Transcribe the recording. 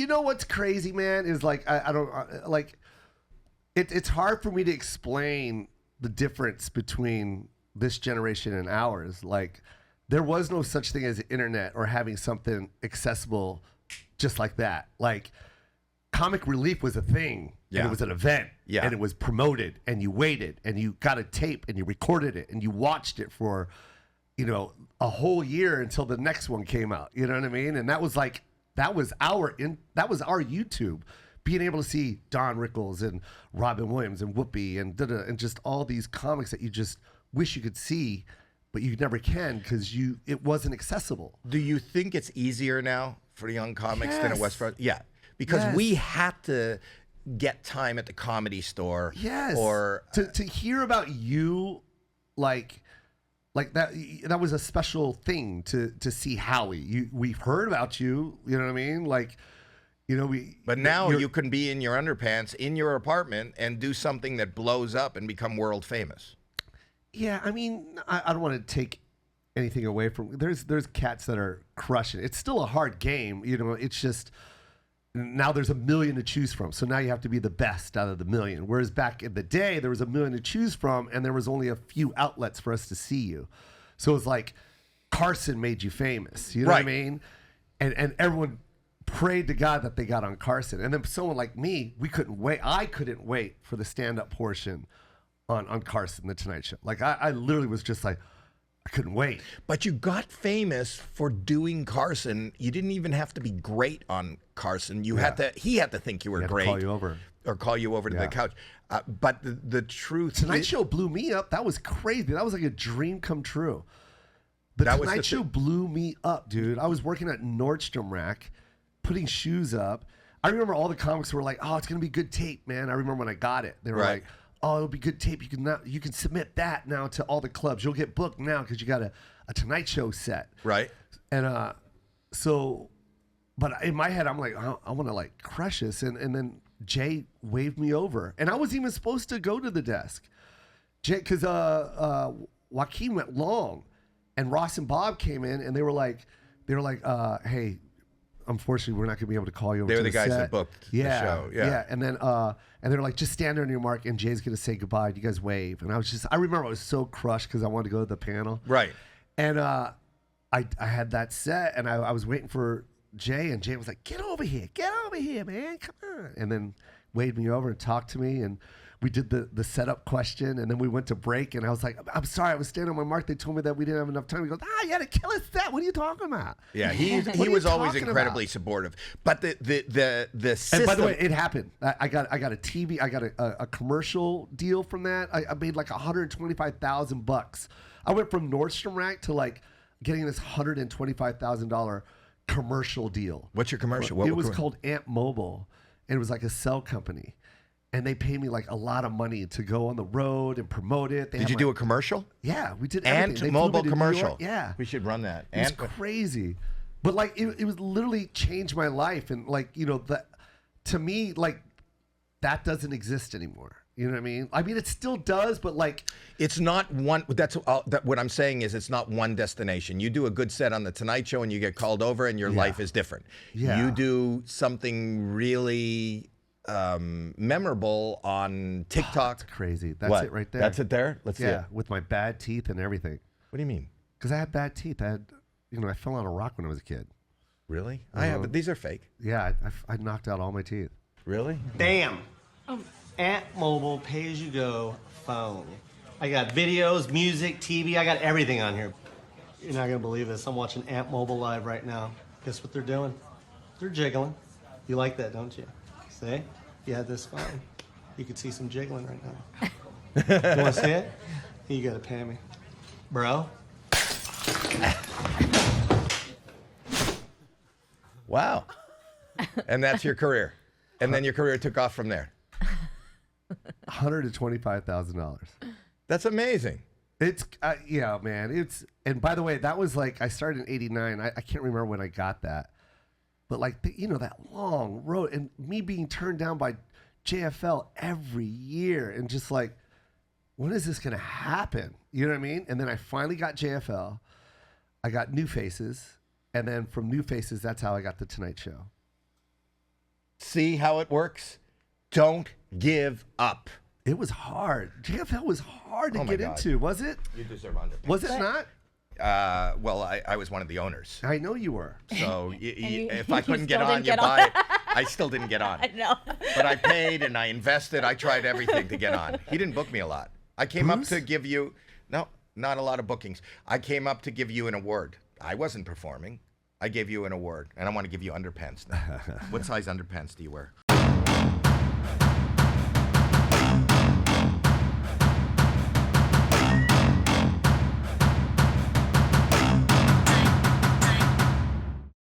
you know what's crazy, man, is like I don't like it's hard for me to explain the difference between this generation and ours. Like there was no such thing as the internet or having something accessible just like that. Like comic relief was a thing. And it was an event. Yeah. And it was promoted and you waited and you got a tape and you recorded it and you watched it for, you know, a whole year until the next one came out. You know what I mean? And that was like that was our YouTube. Being able to see Don Rickles and Robin Williams and Whoopi and just all these comics that you just wish you could see, but you never can because it wasn't accessible. Do you think it's easier now for young comics than it was for? Yeah, because we had to get time at the Comedy Store. Yes, or to hear about you, like that was a special thing to see Howie. We've heard about you. You know what I mean? Like. You know, but now you can be in your underpants in your apartment and do something that blows up and become world famous. Yeah, I mean, I don't want to take anything away from. There's cats that are crushing it. It's still a hard game, you know. It's just now there's a million to choose from, so now you have to be the best out of the million. Whereas back in the day, there was a million to choose from, and there was only a few outlets for us to see you. So it's like Carson made you famous. You know what I mean? And everyone prayed to God that they got on Carson. And then someone like me, we couldn't wait. I couldn't wait for the stand-up portion on Carson, The Tonight Show. Like, I literally was just like, I couldn't wait. But you got famous for doing Carson. You didn't even have to be great on Carson. You had to. He had to think you were great. Call you over. Or call you over to the couch. But the truth... Tonight Show blew me up. That was crazy. That was like a dream come true. The Tonight Show blew me up, dude. I was working at Nordstrom Rack, putting shoes up. I remember all the comics were like, "Oh, it's gonna be good tape, man." I remember when I got it, they were like, "Oh, it'll be good tape. You can submit that now to all the clubs. You'll get booked now because you got a Tonight Show set." Right. And but in my head, I'm like, I want to like crush this, and then Jay waved me over, and I wasn't even supposed to go to the desk, Jay, because Joaquin went long, and Ross and Bob came in, and they were like, "Hey, unfortunately, we're not going to be able to call you over." They're the the guys set. that booked the show. Yeah. And then they're like, just stand there on your mark, and Jay's going to say goodbye. You guys wave. And I remember I was so crushed because I wanted to go to the panel. Right. And I had that set, and I was waiting for Jay, and Jay was like, get over here, man, come on. And then waved me over and talked to me, and we did the setup question, and then we went to break, and I was like, I'm sorry, I was standing on my mark. They told me that we didn't have enough time. He goes, you had a killer set. What are you talking about? Yeah, he was always incredibly supportive. But the system. And by the way, it happened. I got a TV. I got a commercial deal from that. I made like $125,000. I went from Nordstrom Rack to like getting this $125,000 commercial deal. What's your commercial? It was called Amp Mobile, and it was like a cell company. And they paid me like a lot of money to go on the road and promote it. Did you do a commercial? Yeah, we did everything. And mobile commercial. Yeah. We should run that. It was crazy. But like, it was literally changed my life. And like, you know, to me, like, that doesn't exist anymore. You know what I mean? I mean, it still does, but like... It's not one... what I'm saying is it's not one destination. You do a good set on The Tonight Show and you get called over and your life is different. Yeah. You do something really... memorable on TikTok. That's crazy. That's it right there. That's it there? Let's see it. With my bad teeth and everything. What do you mean? Because I had bad teeth. I fell on a rock when I was a kid. Really? I have, but these are fake. Yeah, I knocked out all my teeth. Really? Bam! Ant Mobile pay-as-you-go phone. I got videos, music, TV. I got everything on here. You're not gonna believe this. I'm watching Ant Mobile live right now. Guess what they're doing? They're jiggling. You like that, don't you? See? If you had this phone, you could see some jiggling right now. You want to see it? You got to pay me. Bro? Wow. And that's your career. And then your career took off from there. $125,000. That's amazing. It's, yeah, man. And by the way, that was like, I started in 89. I can't remember when I got that. But like, that long road and me being turned down by JFL every year and just like, when is this going to happen? You know what I mean? And then I finally got JFL. I got New Faces. And then from New Faces, that's how I got The Tonight Show. See how it works? Don't give up. It was hard. JFL was hard to Oh my get God. into, was it? You deserve underpants. Was it not? Well, I was one of the owners. I know you were. So you- if I you couldn't get still on, didn't you get on. buy it. I still didn't get on. I know. But I paid and I invested. I tried everything to get on. He didn't book me a lot. I came up Bruce? to give you, no, not a lot of bookings. I came up to give you an award. I wasn't performing. I gave you an award, and I want to give you underpants now. What size underpants do you wear?